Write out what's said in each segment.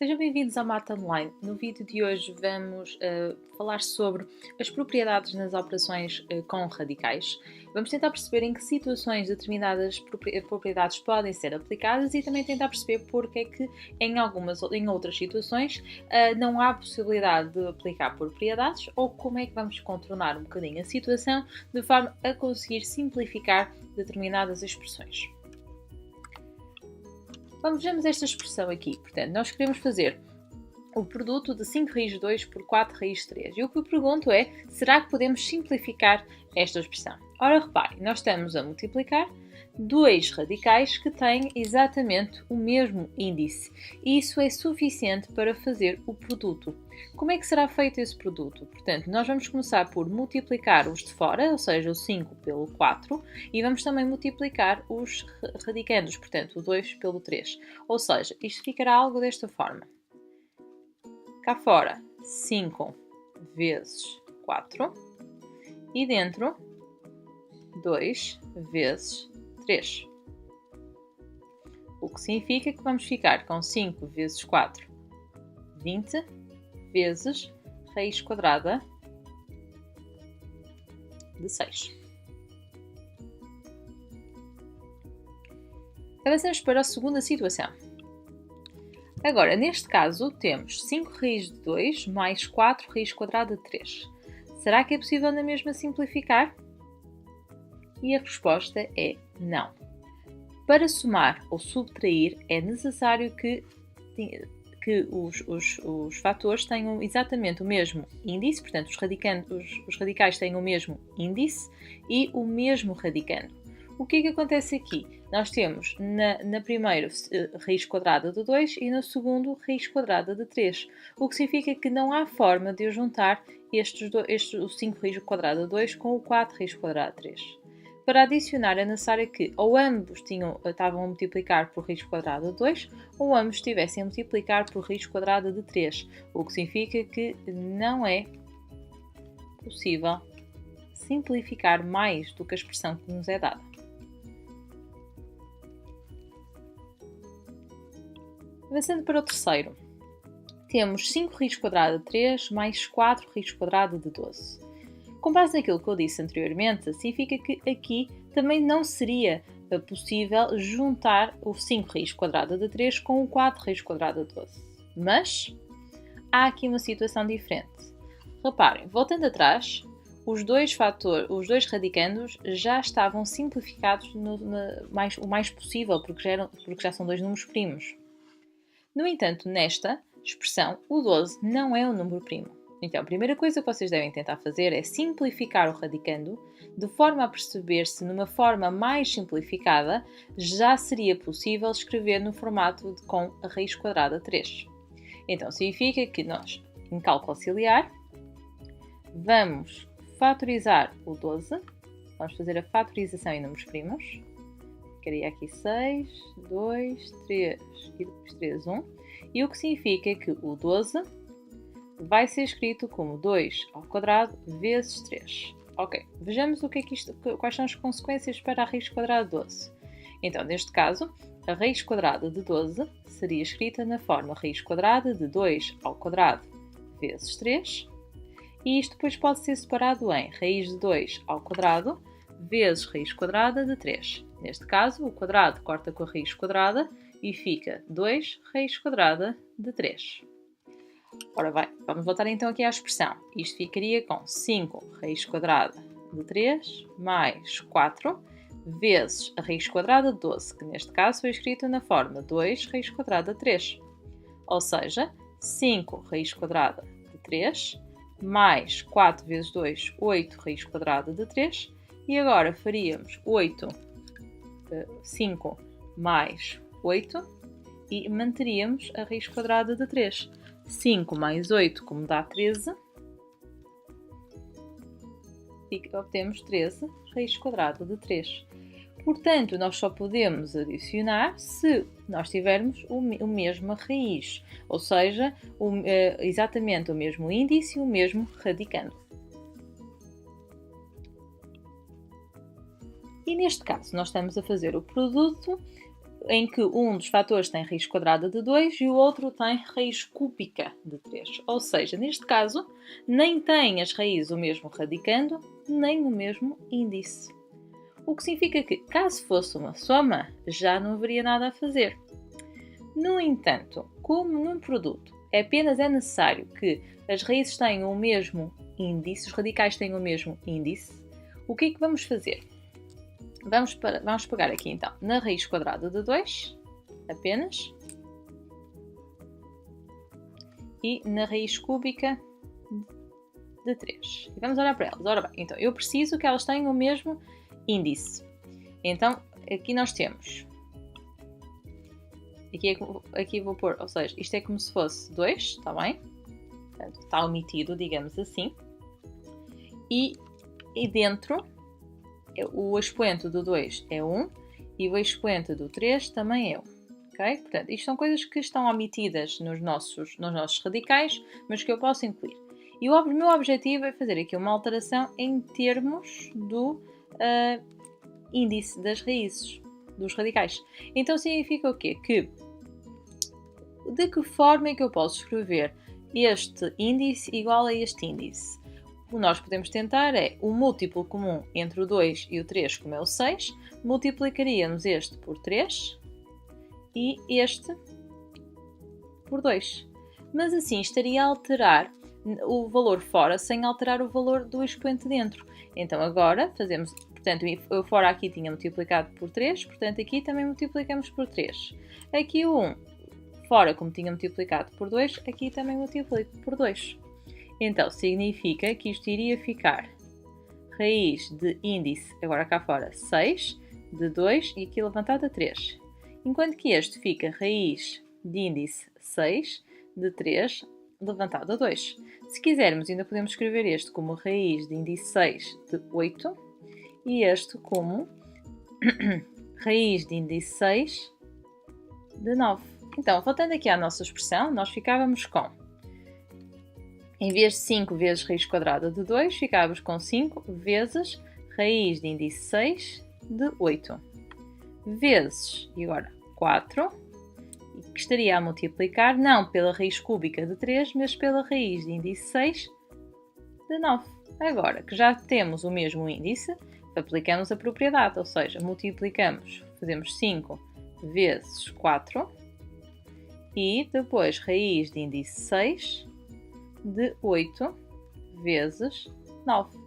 Sejam bem-vindos ao Mata Online. No vídeo de hoje vamos falar sobre as propriedades nas operações com radicais. Vamos tentar perceber em que situações determinadas propriedades podem ser aplicadas e também tentar perceber porque é que em outras situações não há possibilidade de aplicar propriedades ou como é que vamos contornar um bocadinho a situação de forma a conseguir simplificar determinadas expressões. Vejamos esta expressão aqui. Portanto, nós queremos fazer o produto de 5 raiz 2 por 4 raiz 3. E o que eu pergunto é, será que podemos simplificar esta expressão? Ora, reparem, nós estamos a multiplicar dois radicais que têm exatamente o mesmo índice. E isso é suficiente para fazer o produto. Como é que será feito esse produto? Portanto, nós vamos começar por multiplicar os de fora, ou seja, o 5 pelo 4, e vamos também multiplicar os radicandos, portanto, o 2 pelo 3. Ou seja, isto ficará algo desta forma. Cá fora, 5 vezes 4, e dentro, 2 vezes 3. O que significa que vamos ficar com 5 vezes 4, 20, vezes raiz quadrada de 6. Avançamos para a segunda situação. Agora, neste caso, temos 5 raiz de 2 mais 4 raiz quadrada de 3. Será que é possível na mesma simplificar? E a resposta é não. Para somar ou subtrair, é necessário que os fatores tenham exatamente o mesmo índice, portanto, os radicais têm o mesmo índice e o mesmo radicando. O que é que acontece aqui? Nós temos na primeira raiz quadrada de 2 e no segundo raiz quadrada de 3, o que significa que não há forma de eu juntar o 5 raiz quadrada de 2 com o 4 raiz quadrada de 3. Para adicionar é necessário que ou ambos estavam a multiplicar por raiz quadrada de 2 ou ambos estivessem a multiplicar por raiz quadrada de 3, o que significa que não é possível simplificar mais do que a expressão que nos é dada. Avançando para o terceiro, temos 5 raiz quadrada de 3 mais 4 raiz quadrada de 12. Com base naquilo que eu disse anteriormente, significa que aqui também não seria possível juntar o 5 raiz quadrada de 3 com o 4 raiz quadrada de 12. Mas há aqui uma situação diferente. Reparem, voltando atrás, os dois radicandos já estavam simplificados o mais possível, porque já são dois números primos. No entanto, nesta expressão, o 12 não é um número primo. Então, a primeira coisa que vocês devem tentar fazer é simplificar o radicando, de forma a perceber se numa forma mais simplificada já seria possível escrever no formato com a raiz quadrada 3. Então, significa que nós, em cálculo auxiliar, vamos fatorizar o 12, vamos fazer a fatorização em números primos, ficaria aqui 6, 2, 3 e depois 3, 1, e o que significa que o 12 vai ser escrito como 2 ao quadrado vezes 3. Ok, vejamos quais são as consequências para a raiz quadrada de 12. Então, neste caso, a raiz quadrada de 12 seria escrita na forma raiz quadrada de 2 ao quadrado vezes 3. E isto depois pode ser separado em raiz de 2 ao quadrado vezes raiz quadrada de 3. Neste caso, o quadrado corta com a raiz quadrada e fica 2 raiz quadrada de 3. Ora bem, vamos voltar então aqui à expressão. Isto ficaria com 5 raiz quadrada de 3 mais 4 vezes a raiz quadrada de 12, que neste caso foi escrita na forma 2 raiz quadrada de 3. Ou seja, 5 raiz quadrada de 3 mais 4 vezes 2, 8 raiz quadrada de 3. E agora faríamos 5 mais 8 e manteríamos a raiz quadrada de 3. 5 mais 8, como dá 13, obtemos 13 raiz quadrada de 3. Portanto, nós só podemos adicionar se nós tivermos a mesma raiz, ou seja, exatamente o mesmo índice e o mesmo radicando. E neste caso, nós estamos a fazer o produto em que um dos fatores tem raiz quadrada de 2 e o outro tem raiz cúbica de 3. Ou seja, neste caso, nem tem as raízes o mesmo radicando, nem o mesmo índice. O que significa que, caso fosse uma soma, já não haveria nada a fazer. No entanto, como num produto apenas é necessário que as raízes tenham o mesmo índice, os radicais tenham o mesmo índice, o que é que vamos fazer? Vamos pegar aqui então na raiz quadrada de 2, apenas, e na raiz cúbica de 3. E vamos olhar para elas. Ora bem, então eu preciso que elas tenham o mesmo índice. Então aqui nós temos, aqui vou pôr, ou seja, isto é como se fosse 2, está bem? Portanto, está omitido, digamos assim. E dentro, o expoente do 2 é 1 e o expoente do 3 também é 1. Okay? Portanto, isto são coisas que estão omitidas nos nossos radicais, mas que eu posso incluir. E o meu objetivo é fazer aqui uma alteração em termos do índice das raízes, dos radicais. Então significa o quê? Que de que forma é que eu posso escrever este índice igual a este índice? O que nós podemos tentar é o múltiplo comum entre o 2 e o 3, como é o 6, multiplicaríamos este por 3 e este por 2. Mas assim estaria a alterar o valor fora sem alterar o valor do expoente dentro. Então agora fazemos, portanto, eu fora aqui tinha multiplicado por 3, portanto aqui também multiplicamos por 3. Aqui o 1, fora como tinha multiplicado por 2, aqui também multiplico por 2. Então significa que isto iria ficar raiz de índice, agora cá fora, 6, de 2 e aqui levantado a 3. Enquanto que este fica raiz de índice 6, de 3, levantado a 2. Se quisermos, ainda podemos escrever este como raiz de índice 6 de 8 e este como raiz de índice 6 de 9. Então, voltando aqui à nossa expressão, nós ficávamos com, em vez de 5 vezes raiz quadrada de 2, ficávamos com 5 vezes raiz de índice 6 de 8. Vezes, e agora 4, que estaria a multiplicar não pela raiz cúbica de 3, mas pela raiz de índice 6 de 9. Agora que já temos o mesmo índice, aplicamos a propriedade, ou seja, multiplicamos, fazemos 5 vezes 4 e depois raiz de índice 6 de 8 vezes 9.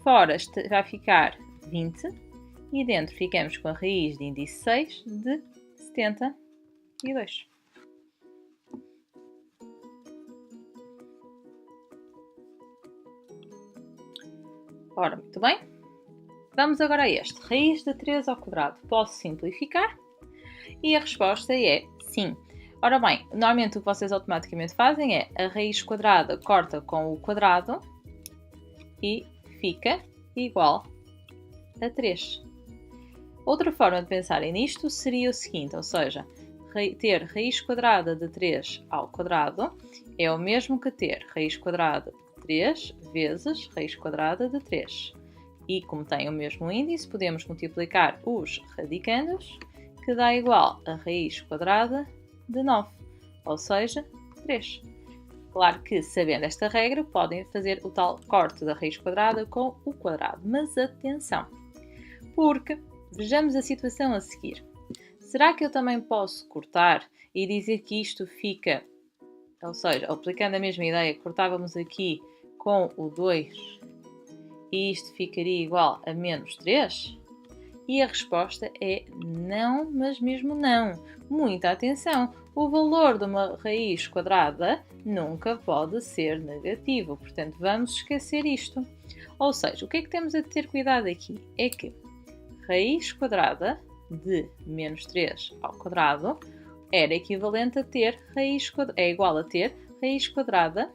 Fora vai ficar 20 e dentro ficamos com a raiz de índice 6 de 72. Ora, muito bem. Vamos agora a este. Raiz de 3 ao quadrado. Posso simplificar? E a resposta é sim. Ora bem, normalmente o que vocês automaticamente fazem é a raiz quadrada corta com o quadrado e fica igual a 3. Outra forma de pensarem nisto seria o seguinte, ou seja, ter raiz quadrada de 3 ao quadrado é o mesmo que ter raiz quadrada de 3 vezes raiz quadrada de 3. E como tem o mesmo índice, podemos multiplicar os radicandos, que dá igual a raiz quadrada de 9, ou seja, 3. Claro que, sabendo esta regra, podem fazer o tal corte da raiz quadrada com o quadrado. Mas atenção, porque vejamos a situação a seguir. Será que eu também posso cortar e dizer que isto fica, ou seja, aplicando a mesma ideia, cortávamos aqui com o 2 e isto ficaria igual a menos 3? E a resposta é não, mas mesmo não. Muita atenção! O valor de uma raiz quadrada nunca pode ser negativo, portanto vamos esquecer isto. Ou seja, o que é que temos a ter cuidado aqui? É que raiz quadrada de menos 3 ao quadrado era equivalente a ter raiz quadrada, é igual a ter raiz quadrada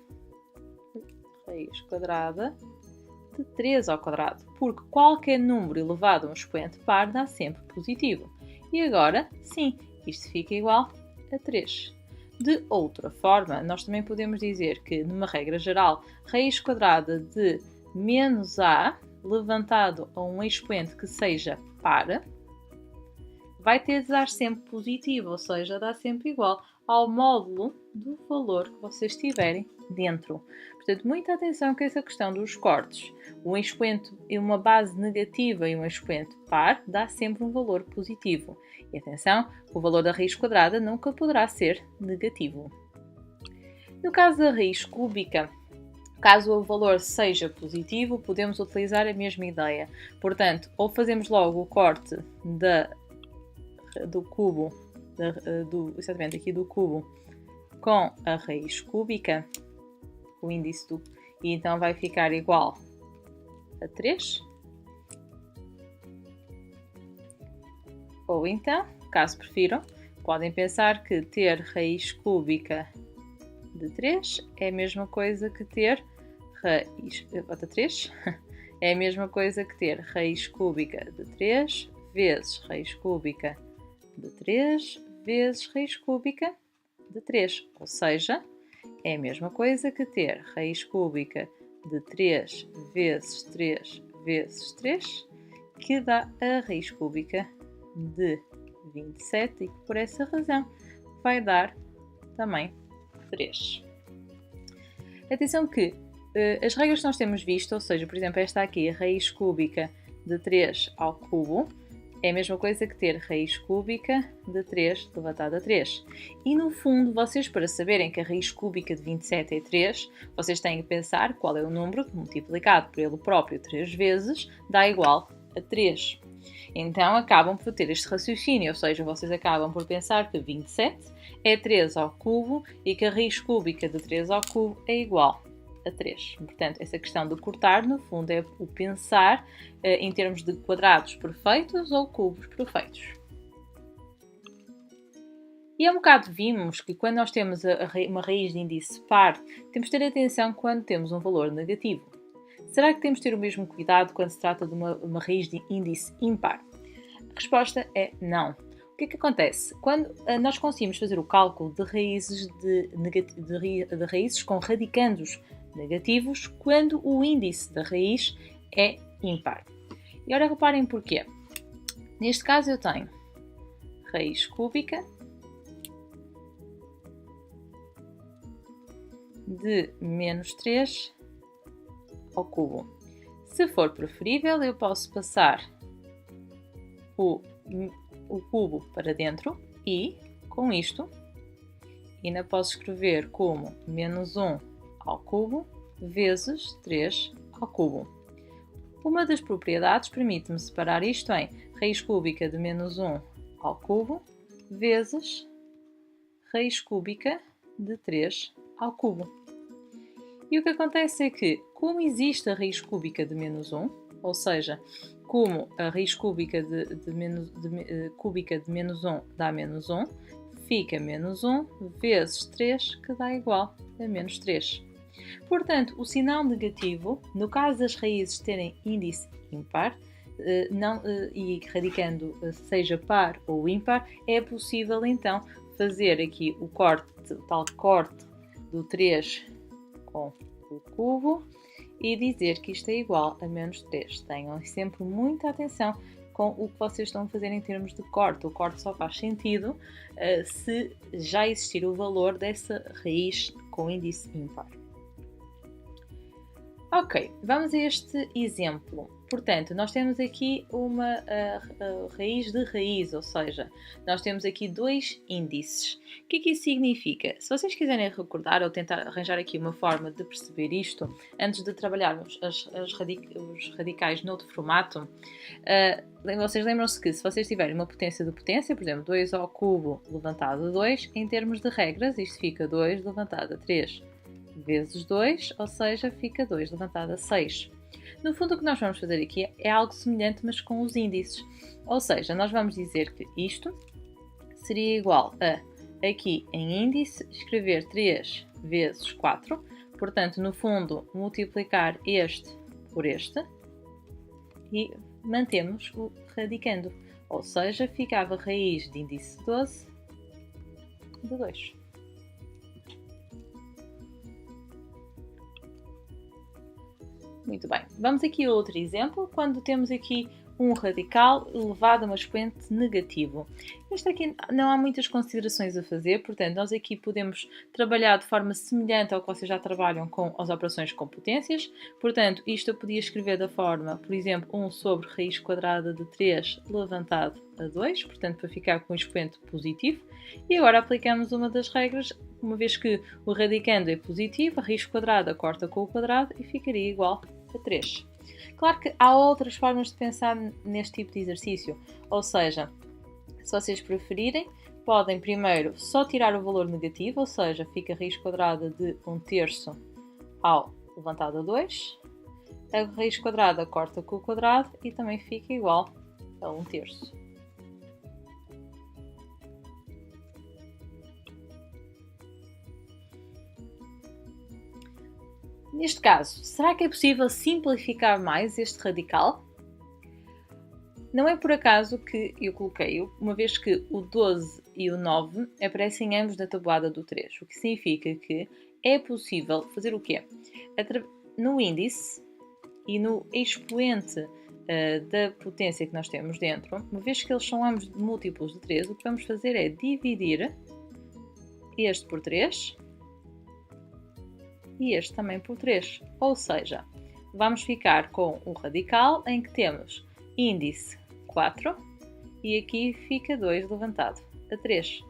de 3 ao quadrado, porque qualquer número elevado a um expoente par dá sempre positivo. E agora, sim, isto fica igual a 3. De outra forma, nós também podemos dizer que, numa regra geral, raiz quadrada de menos a levantado a um expoente que seja par vai ter de dar sempre positivo, ou seja, dá sempre igual ao módulo do valor que vocês tiverem dentro. Portanto, muita atenção com essa questão dos cortes. Um expoente e uma base negativa e um expoente par dá sempre um valor positivo. E atenção, o valor da raiz quadrada nunca poderá ser negativo. No caso da raiz cúbica, caso o valor seja positivo, podemos utilizar a mesma ideia. Portanto, ou fazemos logo o corte do cubo, exatamente aqui do cubo, com a raiz cúbica, o índice e então vai ficar igual a 3. Ou então, caso prefiram, podem pensar que ter raiz cúbica de 3 é a mesma coisa que ter raiz de 3 é a mesma coisa que ter raiz cúbica de 3 vezes raiz cúbica de 3 vezes raiz cúbica de 3, ou seja, é a mesma coisa que ter raiz cúbica de 3 vezes 3 vezes 3, que dá a raiz cúbica de 27 e que por essa razão vai dar também 3. Atenção que as regras que nós temos visto, ou seja, por exemplo, esta aqui, a raiz cúbica de 3 ao cubo, é a mesma coisa que ter raiz cúbica de 3 elevado a 3. E no fundo, vocês para saberem que a raiz cúbica de 27 é 3, vocês têm que pensar qual é o número que multiplicado por ele próprio 3 vezes dá igual a 3. Então acabam por ter este raciocínio, ou seja, vocês acabam por pensar que 27 é 3 ao cubo e que a raiz cúbica de 3 ao cubo é igual a 3. Portanto, essa questão de cortar, no fundo, é o pensar em termos de quadrados perfeitos ou cubos perfeitos. E há um bocado vimos que quando nós temos uma raiz de índice par, temos de ter atenção quando temos um valor negativo. Será que temos de ter o mesmo cuidado quando se trata de uma raiz de índice ímpar? A resposta é não. O que é que acontece? Quando nós conseguimos fazer o cálculo de raízes, de raízes com radicandos negativos quando o índice da raiz é ímpar. E agora reparem porquê. Neste caso eu tenho raiz cúbica de menos 3 ao cubo. Se for preferível, eu posso passar o cubo para dentro e, com isto, ainda posso escrever como menos 1 ao cubo vezes 3 ao cubo. Uma das propriedades permite-me separar isto em raiz cúbica de menos 1 ao cubo vezes raiz cúbica de 3 ao cubo. E o que acontece é que, como existe a raiz cúbica de menos 1, ou seja, como a raiz cúbica de menos 1 dá menos 1, fica menos 1 vezes 3, que dá igual a menos 3. Portanto, o sinal negativo, no caso das raízes terem índice ímpar, e radicando seja par ou ímpar, é possível então fazer aqui o tal corte do 3 com o cubo e dizer que isto é igual a menos 3. Tenham sempre muita atenção com o que vocês estão a fazer em termos de corte. O corte só faz sentido se já existir o valor dessa raiz com índice ímpar. Ok, vamos a este exemplo. Portanto, nós temos aqui uma raiz de raiz, ou seja, nós temos aqui dois índices. O que é que isso significa? Se vocês quiserem recordar ou tentar arranjar aqui uma forma de perceber isto, antes de trabalharmos os radicais noutro formato, vocês lembram-se que se vocês tiverem uma potência de potência, por exemplo, 2 ao cubo levantado a 2, em termos de regras, isto fica 2 levantado a 3 vezes 2, ou seja, fica 2 levantado a 6. No fundo, o que nós vamos fazer aqui é algo semelhante, mas com os índices. Ou seja, nós vamos dizer que isto seria igual a, aqui em índice, escrever 3 vezes 4. Portanto, no fundo, multiplicar este por este e mantemos o radicando. Ou seja, ficava raiz de índice 12 de 2. Muito bem, vamos aqui a outro exemplo, quando temos aqui um radical elevado a um expoente negativo. Isto aqui não há muitas considerações a fazer, portanto, nós aqui podemos trabalhar de forma semelhante ao que vocês já trabalham com as operações com potências. Portanto, isto eu podia escrever da forma, por exemplo, 1 sobre raiz quadrada de 3 levantado a 2, portanto, para ficar com o expoente positivo. E agora aplicamos uma das regras, uma vez que o radicando é positivo, a raiz quadrada corta com o quadrado e ficaria igual a 3. Claro que há outras formas de pensar neste tipo de exercício, ou seja, se vocês preferirem, podem primeiro só tirar o valor negativo, ou seja, fica a raiz quadrada de 1/3 ao levantado a 2, a raiz quadrada corta com o quadrado e também fica igual a 1/3. Neste caso, será que é possível simplificar mais este radical? Não é por acaso que eu coloquei-o, uma vez que o 12 e o 9 aparecem ambos na tabuada do 3, o que significa que é possível fazer o quê? No índice e no expoente da potência que nós temos dentro, uma vez que eles são ambos múltiplos de 3, o que vamos fazer é dividir este por 3 e este também por 3. Ou seja, vamos ficar com o radical em que temos índice 4 e aqui fica 2 levantado a 3.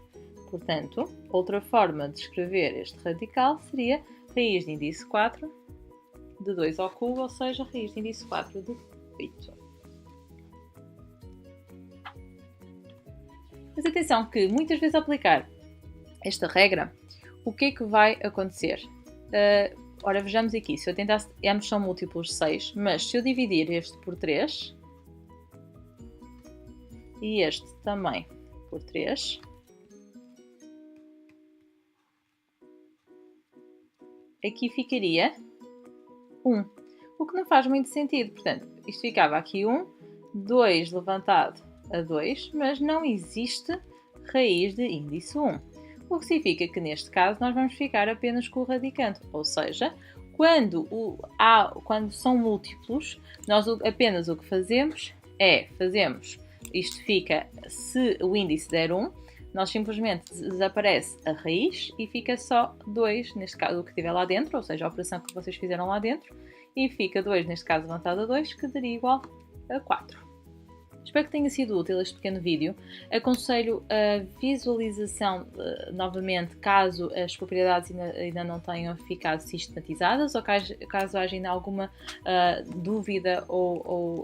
Portanto, outra forma de escrever este radical seria raiz de índice 4 de 2 ao cubo, ou seja, raiz de índice 4 de 8. Mas atenção que muitas vezes aplicar esta regra, o que é que vai acontecer? Ora, vejamos aqui, se eu tentasse, ambos são múltiplos de 6, mas se eu dividir este por 3 e este também por 3, aqui ficaria 1, o que não faz muito sentido. Portanto, isto ficava aqui 1, 2 levantado a 2, mas não existe raiz de índice 1. O que significa que neste caso nós vamos ficar apenas com o radicando, ou seja, quando são múltiplos, nós apenas o que fazemos é, isto fica, se o índice der 1, nós simplesmente desaparece a raiz e fica só 2, neste caso o que estiver lá dentro, ou seja, a operação que vocês fizeram lá dentro, e fica 2, neste caso levantado a 2, que daria igual a 4. Espero que tenha sido útil este pequeno vídeo. Aconselho a visualização novamente, caso as propriedades ainda não tenham ficado sistematizadas ou caso haja ainda alguma dúvida ou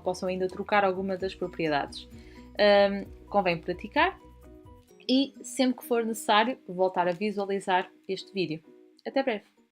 possam ainda trocar alguma das propriedades. Convém praticar e, sempre que for necessário, voltar a visualizar este vídeo. Até breve!